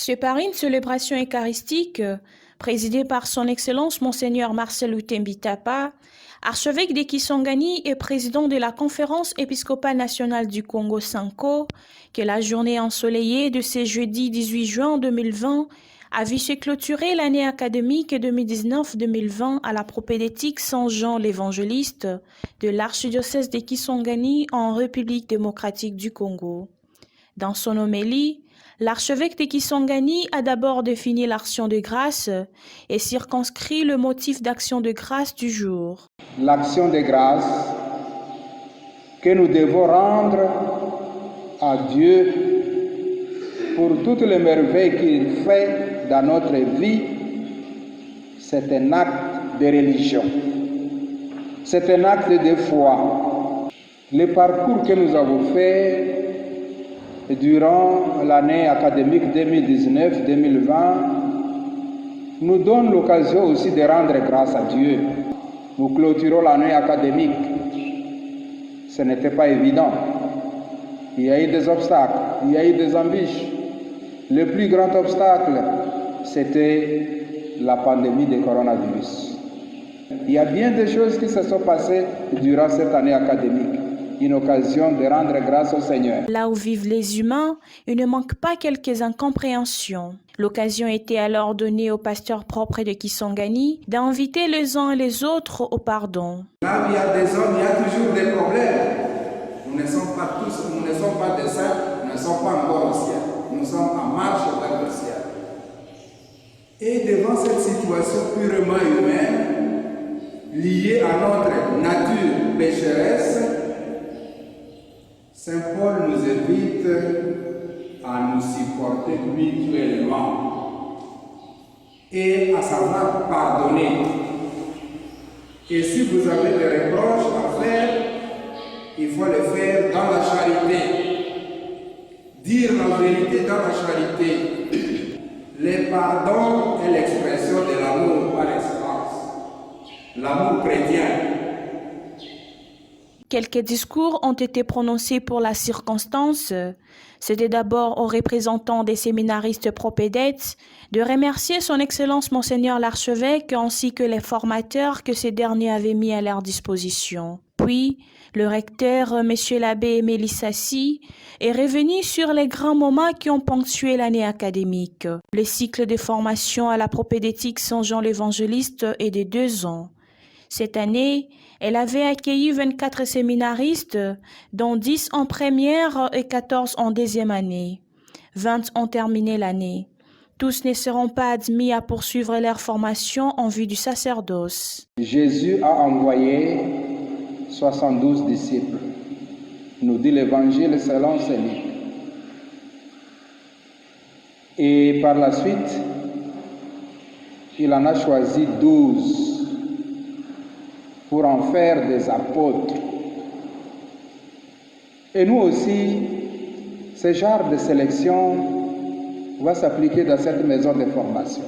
C'est par une célébration eucharistique présidée par son Excellence Monseigneur Marcel Lutembi Tapa, archevêque de Kisangani et président de la Conférence épiscopale nationale du Congo Sanko, que la journée ensoleillée de ce jeudi 18 juin 2020 a vu se clôturer l'année académique 2019-2020 à la propédétique Saint-Jean l'Évangéliste de l'archidiocèse de Kisangani en République démocratique du Congo. Dans son homélie, l'archevêque de Kisangani a d'abord défini l'action de grâce et circonscrit le motif d'action de grâce du jour. L'action de grâce que nous devons rendre à Dieu pour toutes les merveilles qu'il fait dans notre vie, c'est un acte de religion, c'est un acte de foi. Le parcours que nous avons fait durant l'année académique 2019-2020 nous donne l'occasion aussi de rendre grâce à Dieu. Nous clôturons l'année académique. Ce n'était pas évident. Il y a eu des obstacles, il y a eu des embûches. Le plus grand obstacle, c'était la pandémie du coronavirus. Il y a bien des choses qui se sont passées durant cette année académique. Une occasion de rendre grâce au Seigneur. Là où vivent les humains, il ne manque pas quelques incompréhensions. L'occasion était alors donnée aux pasteurs propres de Kisangani d'inviter les uns et les autres au pardon. Là où il y a des hommes, il y a toujours des problèmes. Nous ne sommes pas tous, nous ne sommes pas des saints, nous ne sommes pas encore au ciel. Nous sommes en marche vers le ciel. Et devant cette situation purement humaine, liée à notre nature pécheresse, Saint Paul nous invite à nous supporter mutuellement et à savoir pardonner. Et si vous avez des reproches à faire, il faut le faire dans la charité. Dire la vérité dans la charité. Le pardon est l'expression de l'amour par excellence. L'amour chrétien. Quelques discours ont été prononcés pour la circonstance. C'était d'abord aux représentants des séminaristes propédètes de remercier son Excellence Monseigneur l'Archevêque ainsi que les formateurs que ces derniers avaient mis à leur disposition. Puis, le recteur, M. l'abbé Mélissassi, est revenu sur les grands moments qui ont ponctué l'année académique. Le cycle de formation à la propédétique Saint-Jean l'Évangéliste est de 2 ans. Cette année, elle avait accueilli 24 séminaristes, dont 10 en première et 14 en deuxième année. 20 ont terminé l'année. Tous ne seront pas admis à poursuivre leur formation en vue du sacerdoce. Jésus a envoyé 72 disciples, nous dit l'Évangile selon Saint Luc. Et par la suite, il en a choisi 12 pour en faire des apôtres. Et nous aussi, ce genre de sélection va s'appliquer dans cette maison de formation.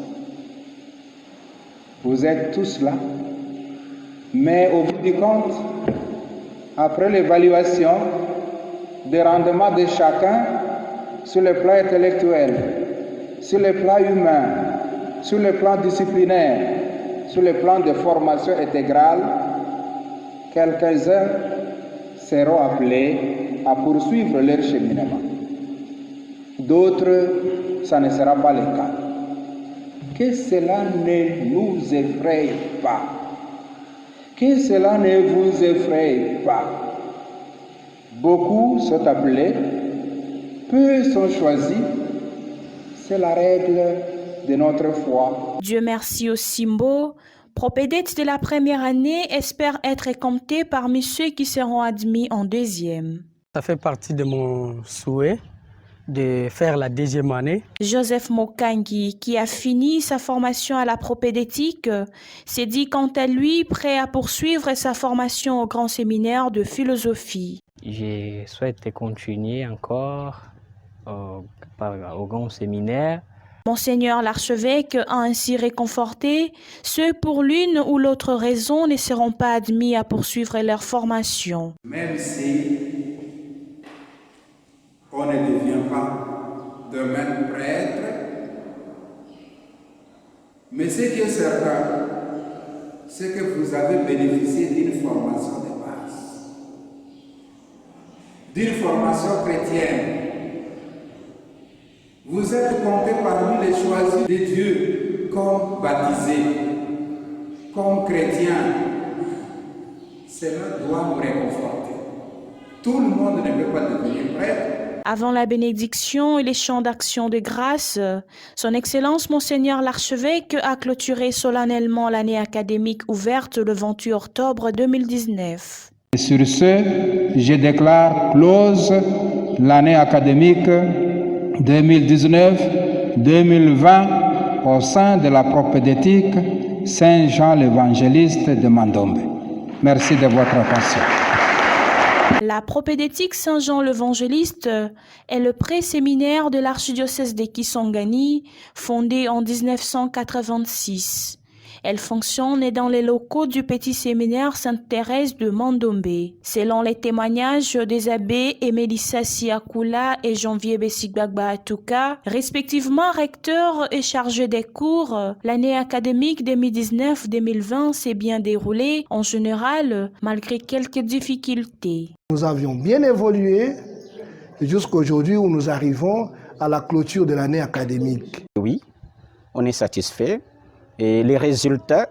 Vous êtes tous là, mais au bout du compte, après l'évaluation des rendements de chacun sur le plan intellectuel, sur le plan humain, sur le plan disciplinaire, sur le plan de formation intégrale, quelques-uns seront appelés à poursuivre leur cheminement. D'autres, ça ne sera pas le cas. Que cela ne nous effraie pas. Que cela ne vous effraie pas. Beaucoup sont appelés, peu sont choisis. C'est la règle de notre foi. Dieu merci au Simbo. Propédètes de la première année espèrent être comptés parmi ceux qui seront admis en deuxième. Ça fait partie de mon souhait de faire la deuxième année. Joseph Mokangi, qui a fini sa formation à la propédétique, s'est dit quant à lui prêt à poursuivre sa formation au grand séminaire de philosophie. Je souhaite continuer encore au grand séminaire. Monseigneur l'archevêque a ainsi réconforté ceux pour l'une ou l'autre raison ne seront pas admis à poursuivre leur formation. Même si on ne devient pas demain prêtre, Mais ce qui est certain, c'est que vous avez bénéficié d'une formation de base, d'une formation chrétienne. Vous êtes comptés parmi les choisis de Dieu comme baptisés, comme chrétiens. Cela doit nous réconforter. Tout le monde ne peut pas devenir prêtre. Avant la bénédiction et les chants d'action de grâce, Son Excellence Monseigneur l'Archevêque a clôturé solennellement l'année académique ouverte le 28 octobre 2019. Et sur ce, je déclare close l'année académique 2019-2020 au sein de la propédétique Saint-Jean l'Évangéliste de Mandombe. Merci de votre attention. La propédétique Saint-Jean l'Évangéliste est le pré-séminaire de l'archidiocèse de Kisangani, fondé en 1986. Elle fonctionne dans les locaux du petit séminaire Sainte-Thérèse de Mandombe. Selon les témoignages des abbés Emélissa Siakula et Janvier Bessigbagba Atuka, respectivement recteurs et chargés des cours, l'année académique 2019-2020 s'est bien déroulée en général, malgré quelques difficultés. Nous avions bien évolué jusqu'à aujourd'hui où nous arrivons à la clôture de l'année académique. Oui, on est satisfait. Et les résultats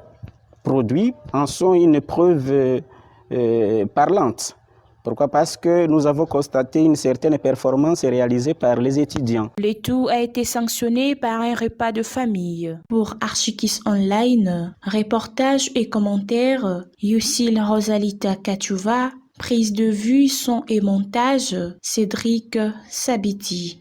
produits en sont une preuve parlante. Pourquoi? Parce que nous avons constaté une certaine performance réalisée par les étudiants. Le tout a été sanctionné par un repas de famille. Pour Archikis Online, reportage et commentaires, Yusil Rosalita Kachuva, prise de vue, son et montage, Cédric Sabiti.